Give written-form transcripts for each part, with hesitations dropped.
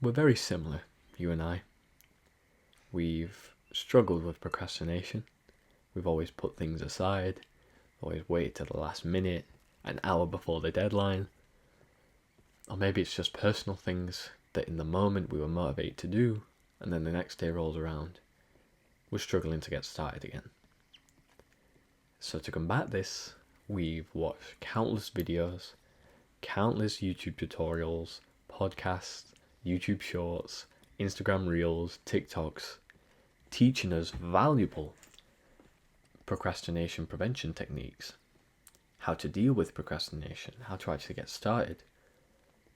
We're very similar, you and I. We've struggled with procrastination. We've always put things aside, always waited till the last minute, an hour before the deadline. Or maybe it's just personal things that in the moment we were motivated to do, and then the next day rolls around, we're struggling to get started again. So to combat this, we've watched countless videos, countless YouTube tutorials, podcasts, YouTube shorts, Instagram reels, TikToks, teaching us valuable procrastination prevention techniques, how to deal with procrastination, how to actually get started.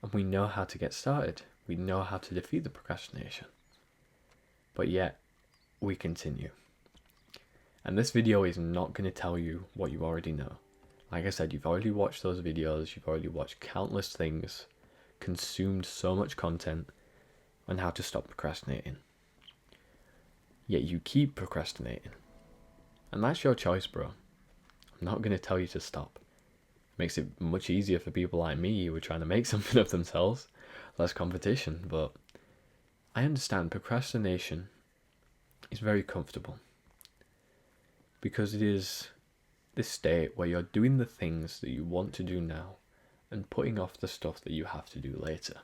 And we know how to get started. We know how to defeat the procrastination. But yet, we continue. And this video is not going to tell you what you already know. Like I said, you've already watched those videos, you've already watched countless things, consumed so much content on how to stop procrastinating. Yet you keep procrastinating. And that's your choice, bro. I'm not going to tell you to stop. It makes it much easier for people like me who are trying to make something of themselves. Less competition, but I understand procrastination is very comfortable. Because it is this state where you're doing the things that you want to do now and putting off the stuff that you have to do later.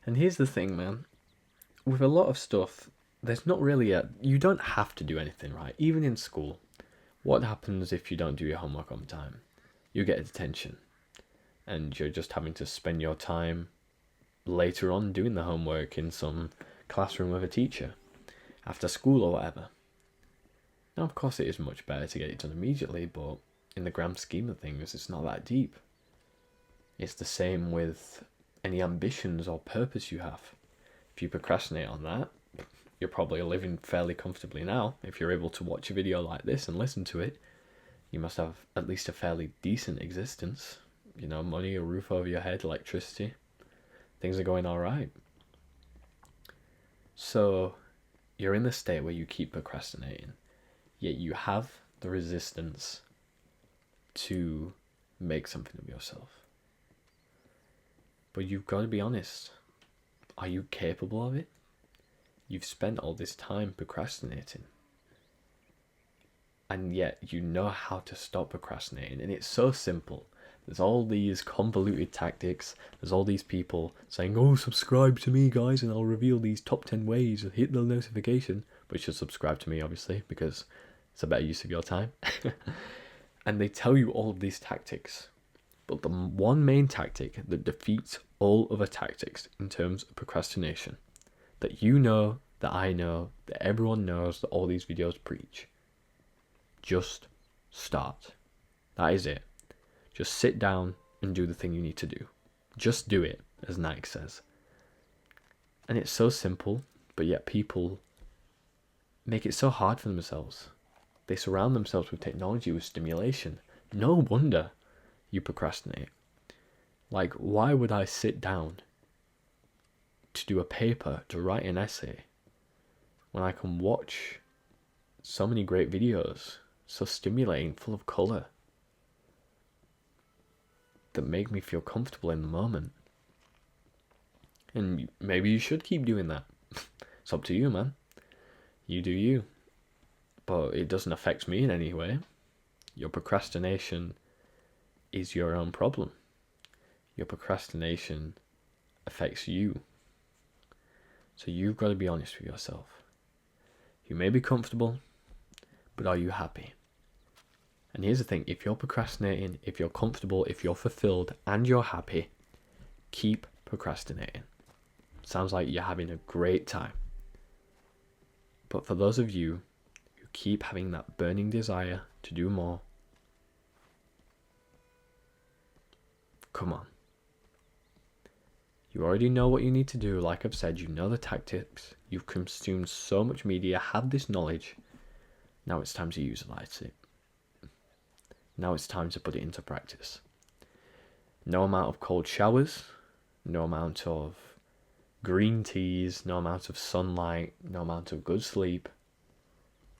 And here's the thing, man. With a lot of stuff, there's not really you don't have to do anything, right? Even in school, what happens if you don't do your homework on time? You get a detention. And you're just having to spend your time later on doing the homework in some classroom with a teacher, after school or whatever. Now, of course, it is much better to get it done immediately, but in the grand scheme of things, it's not that deep. It's the same with any ambitions or purpose you have. If you procrastinate on that, you're probably living fairly comfortably now. If you're able to watch a video like this and listen to it, you must have at least a fairly decent existence. You know, money, a roof over your head, electricity. Things are going all right. So, you're in the state where you keep procrastinating, yet you have the resistance to make something of yourself. But you've got to be honest. Are you capable of it? You've spent all this time procrastinating. And yet you know how to stop procrastinating. And it's so simple. There's all these convoluted tactics. There's all these people saying, oh, subscribe to me, guys, and I'll reveal these top 10 ways. Hit the notification. But you should subscribe to me, obviously, because it's a better use of your time. And they tell you all of these tactics. But the one main tactic that defeats all other tactics in terms of procrastination, that you know, that I know, that everyone knows, that all these videos preach. Just start. That is it. Just sit down and do the thing you need to do. Just do it, as Nike says. And it's so simple, but yet people make it so hard for themselves. They surround themselves with technology, with stimulation. No wonder you procrastinate. Like, why would I sit down to do a paper, to write an essay, when I can watch so many great videos, so stimulating, full of colour, that make me feel comfortable in the moment? And maybe you should keep doing that. It's up to you, man. You do you. But it doesn't affect me in any way. Your procrastination is your own problem. Your procrastination affects you. So you've got to be honest with yourself. You may be comfortable, but are you happy? And here's the thing, if you're procrastinating, if you're comfortable, if you're fulfilled, and you're happy, keep procrastinating. Sounds like you're having a great time. But for those of you who keep having that burning desire to do more, come on. You already know what you need to do. Like I've said, you know the tactics. You've consumed so much media, have this knowledge. Now it's time to utilize it. Now it's time to put it into practice. No amount of cold showers, no amount of green teas, no amount of sunlight, no amount of good sleep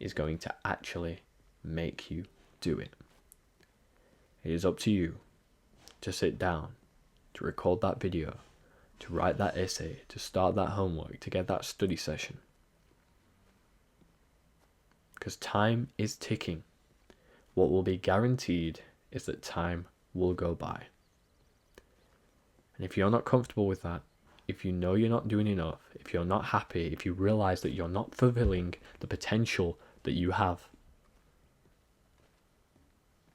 is going to actually make you do it. It is up to you to sit down, to record that video, to write that essay, to start that homework, to get that study session. Because time is ticking. What will be guaranteed is that time will go by. And if you're not comfortable with that, if you know you're not doing enough, if you're not happy, if you realize that you're not fulfilling the potential that you have,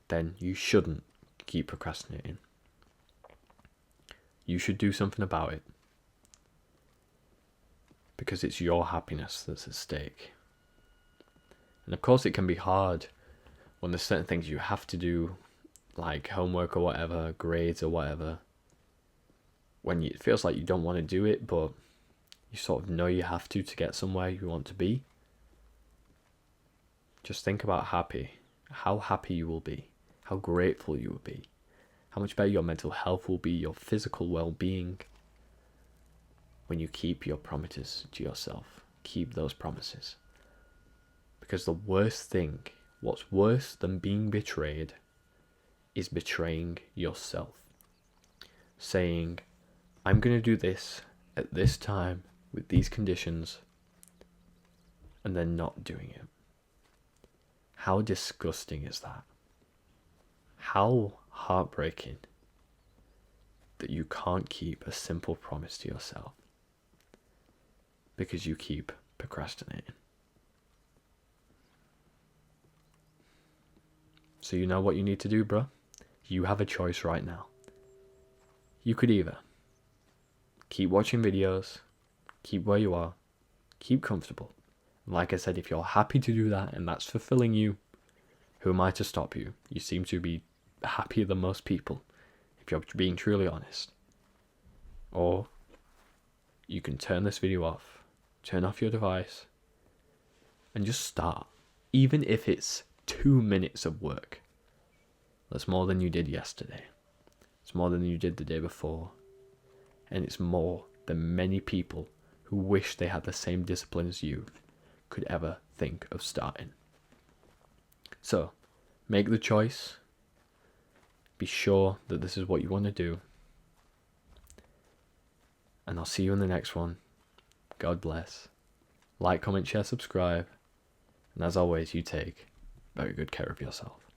then you shouldn't keep procrastinating. You should do something about it. Because it's your happiness that's at stake. And of course it can be hard when there's certain things you have to do, like homework or whatever, grades or whatever, when it feels like you don't want to do it, but you sort of know you have to get somewhere you want to be. Just think about how happy you will be, how grateful you will be, how much better your mental health will be, your physical well-being, when you keep your promises to yourself. Keep those promises. Because the worst thing, what's worse than being betrayed, is betraying yourself. Saying, I'm going to do this at this time with these conditions, and then not doing it. How disgusting is that? How heartbreaking that you can't keep a simple promise to yourself because you keep procrastinating. So you know what you need to do, bro? You have a choice right now. You could either keep watching videos, keep where you are, keep comfortable. Like I said, if you're happy to do that and that's fulfilling you, who am I to stop you? You seem to be happier than most people, if you're being truly honest. Or you can turn this video off, turn off your device, and just start. Even if it's 2 minutes of work, that's more than you did yesterday. It's more than you did the day before. And it's more than many people who wish they had the same discipline as you could ever think of starting. So, make the choice. Be sure that this is what you want to do. And I'll see you in the next one. God bless. Like, comment, share, subscribe. And as always, you take very good care of yourself.